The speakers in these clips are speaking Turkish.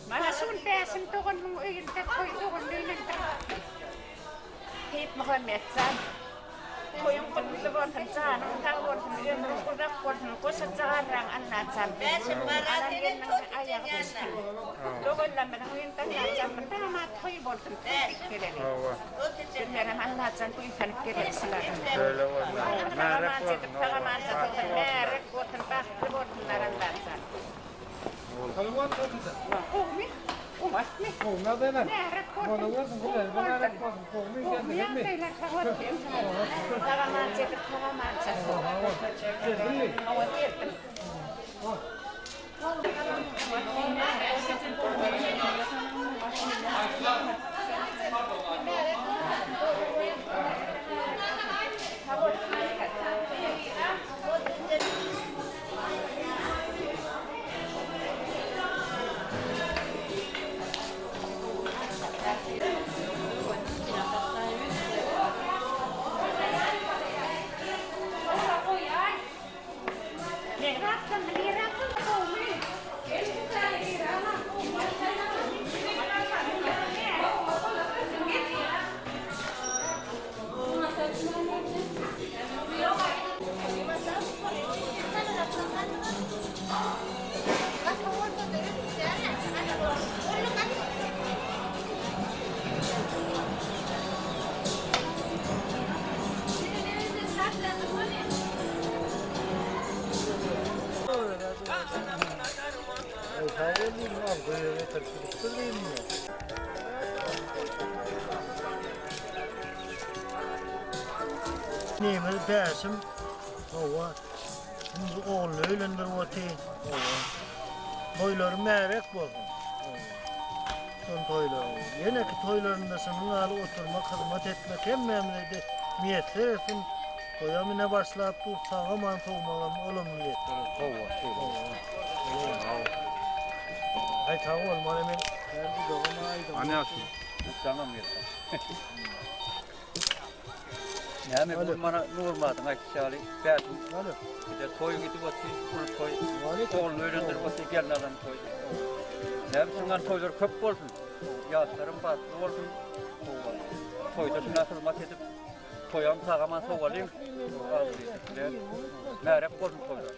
Mana sun pääsin tuohon mun yhden tuohon yhden hiip mahon metsään. Kun jonkun luon hän saan, kauan hän yhden kun rakkuun hän kosa saaraan annat saan. Alan yhden ajan kuskin. Tuolla mä huin tänään saan, tämä maat hoivolta kirjeli. Sitten mä annat saan kuinkan kirjelsillä. Tagamaan sa tuohon määrä, kuotan pähti vuotan narallaan saan. Kuhmi? Kuhmi? Kuhmi teillä? Määrä kuotan. Kuhmi teillä kuotan. Tagamaan sa tagamaan sa. Awan tietä. Niemel pääsem. Ova. Şimdi oğlu öğlendir vati. Toylar merek boldu. Son toylar. Yine ki toylarında senin alı oturmak, hizmet etmek hem memlede niyetler etsin. Toyamine başlayıp dur sağaman soğumalan olumlu niyetler. Ay tağı olmalı men. Nerede doğum aydım. Anne asıl. Tamam yeter. Yani bu bana normalden aşağıya verdim. Bir de toyun gidip atayım, bunu toy. Oğlunu öğrendir atayım, gelin adam toy. Ne biçimden toylar köp olsun. Yaşlarım baslı olsun. Toyda nasıl mat edip toyam sağaman soğalayım. Merek olsun toylar.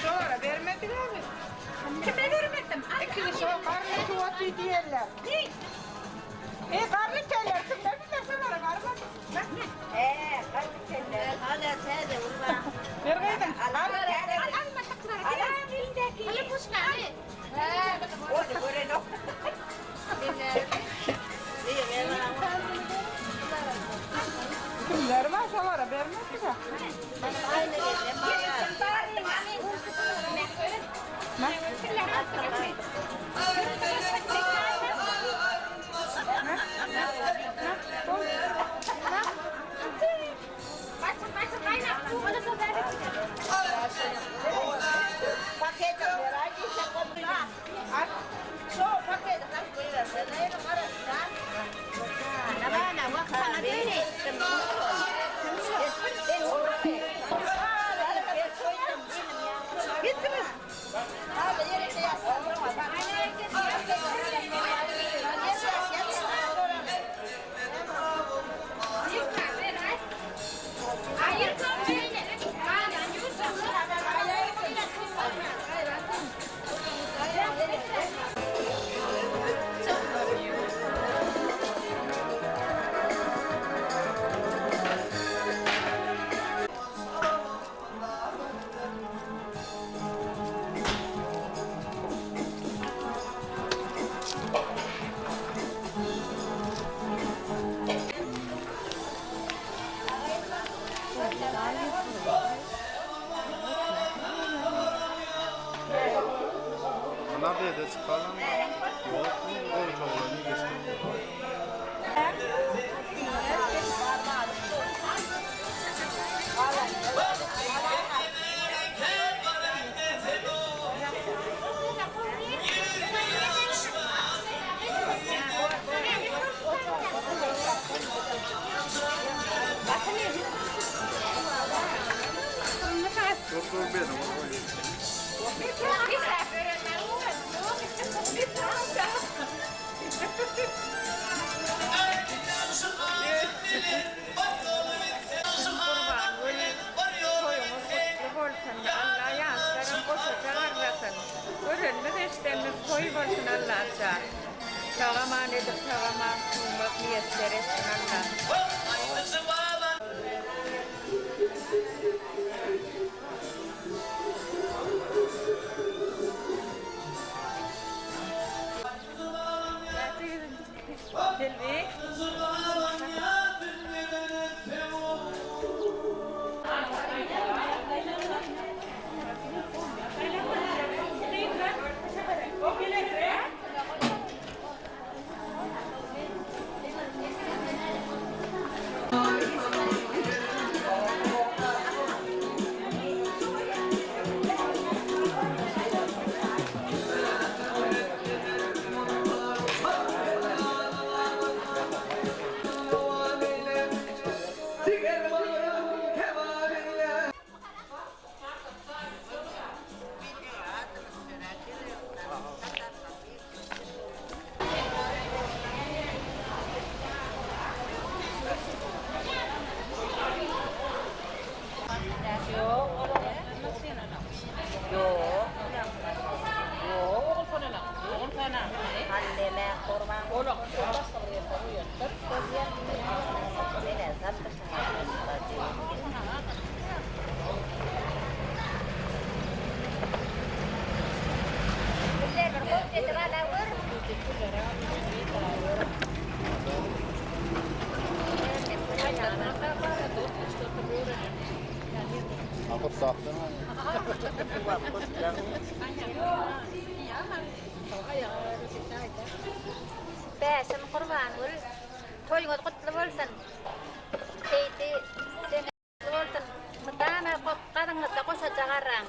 Sonra vermediler mi? Kime vermedim? İkili şu karnı tuvatı diyorlar. Ne? Karnı keller. Kimler bilirse var karnı. Karnı keller. Hala sen de vurma. Ver gaydın. Alma takları. Alma elindeki. Hala pusna. Orada böyle no. Kimler var sonra vermediler. Aynı nedir sağama sunmak niyetleri etsinler. Dilbek. Sen kurban ol. Toyunuz kutlu olsun. Seydi sen kutlu olsun. Mutama kadınızda koşa çağırın.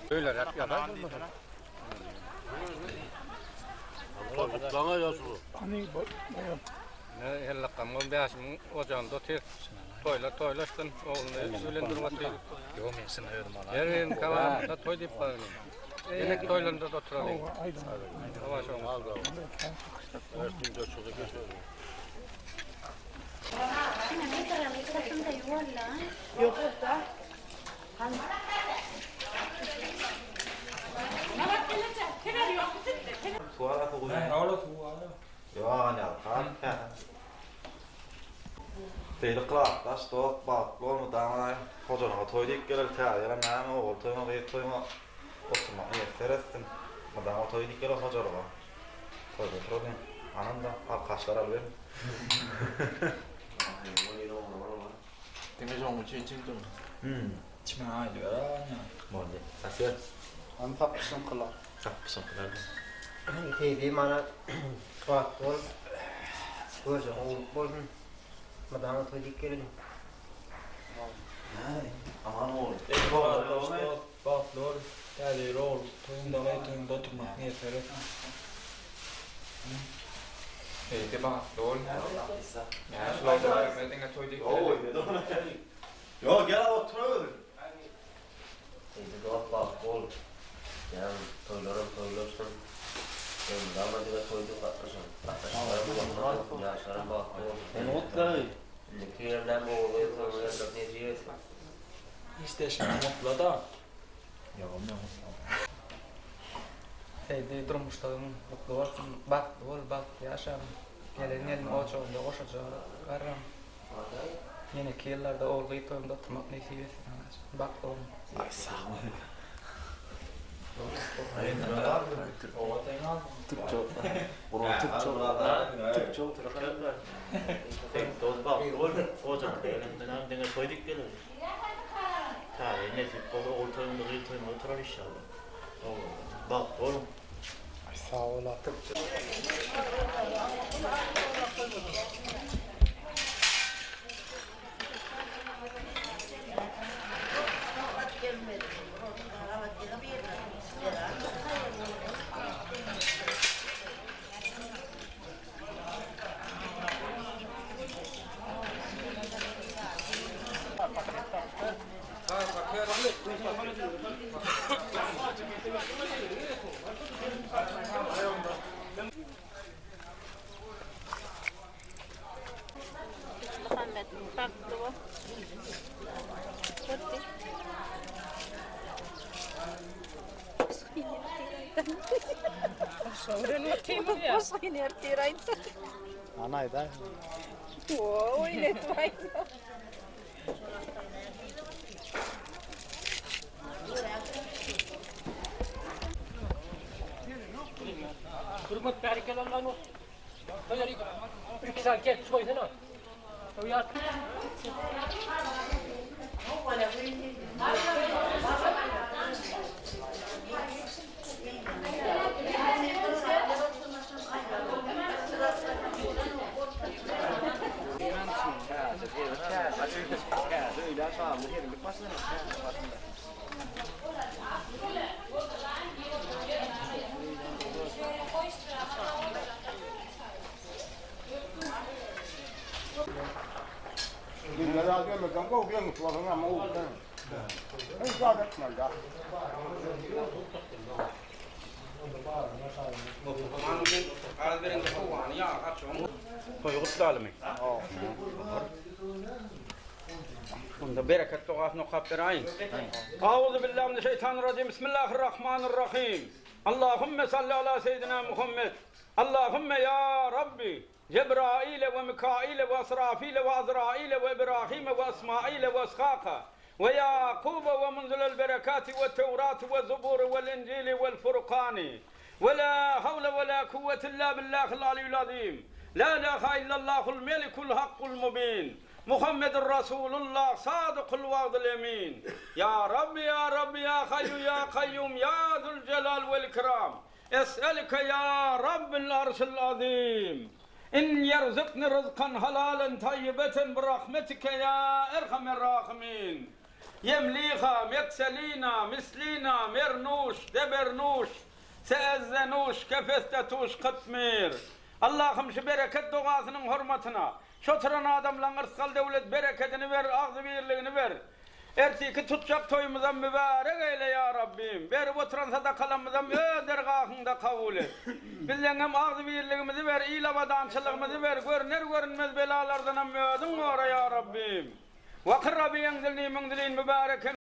Öyle yapar mı? Bana yazılı. Ne hella kamon beasim ocağında ter toylaştın oğlunu ölendirmesi. Yok men sen öyle bana. Yerin kalan da toy dip var. Yine toylarında da oturalım. Hava şu an. Ertin göçüde geçiyor. Yok da. Suara aku gue. Ya, nyalkan. Değil klart, där står bak, var mot där hocan har tagit eller tär, eller nej, men och tar man vet tar man också man är förresten. Men där har tagit eller hocan då. Tar det tror jag. Ananda, arkadaşlar alır. Demek ki için çıktım. Çimen aydı ya. Molde. Asır. An tapsın kılar. Sapsın kadar. Teybi mana bak ol. Koca ol bolun. Madama todik gelin. Aman ol. Baklor, yani rol, toyunda ve toyunda oturmak niyetleri. Det baklor. Ja, slår med den toy dip. Ja, gel otur. Teybi doğak bak ol. Yani toylarım. Dama juga toydu katlasın. Katlasın. Yaşarım bak ol. En otlay. Nikirden bu oluyor. Toylarım ne diyor? İşte şimdi mutlu da. Seydi durmuşlarım mutlu olsun, bak yaşam. Gelin oçağında koşacağı karram. Yine ki yıllarda olguyu toyumda oturmak nasip etsin. Bak oğlum. Ay sağ ol. Tôi bảo cô chẳng để làm dengan tôi dik gitu. Nah ini sih pokok ultra mau tradisional. Oh, bak oğlum. Sağ ol artık. Muhammed baktı bu. Gitti. Anayda. Kurmat berkel Allah'ın olsun. Böyle 2 saat geç soysana. Uyat. أعوذ بالله من الشيطان الرجيم بسم الله الرحمن الرحيم اللهم صل على سيدنا محمد اللهم يا ربي جبرائيل وميكائيل وإسرافيل وعزرائيل وإبراهيم وإسماعيل وإسحاق ويعقوب ومنزل البركات والتوراة والزبور والإنجيل والفرقان ولا حول ولا قوة إلا بالله العلي العظيم لا إله إلا الله الملك الحق المبين محمد رسول الله صادق الوعد اليمين يا رب يا رب يا حي يا قيوم يا ذو الجلال والإكرام أسألك يا رب العرش العظيم إن يرزقني رزقا حلالا طيبة برحمتك يا أرحم الراحمين يمليخا مكسلينا مسلينا مرنوش دبرنوش سأزنوش كفتتوش قتمير Allah'ım şu bereket duasının hürmetine şoturan adamların ıskal devlet bereketini ver, ağzı birliğini ver. Ertiki tutacak toyumuzdan mübarek eyle ya Rabbim. Berip oturan sadakalarımızdan dergahında kabul et. Bizden hem ağzı birliğimizi ver, ilavadançılığımızı ver, görünür görünmez belalardan ödün var ya Rabbim. Vakır Rabbi yenzilni mündilin mübareken.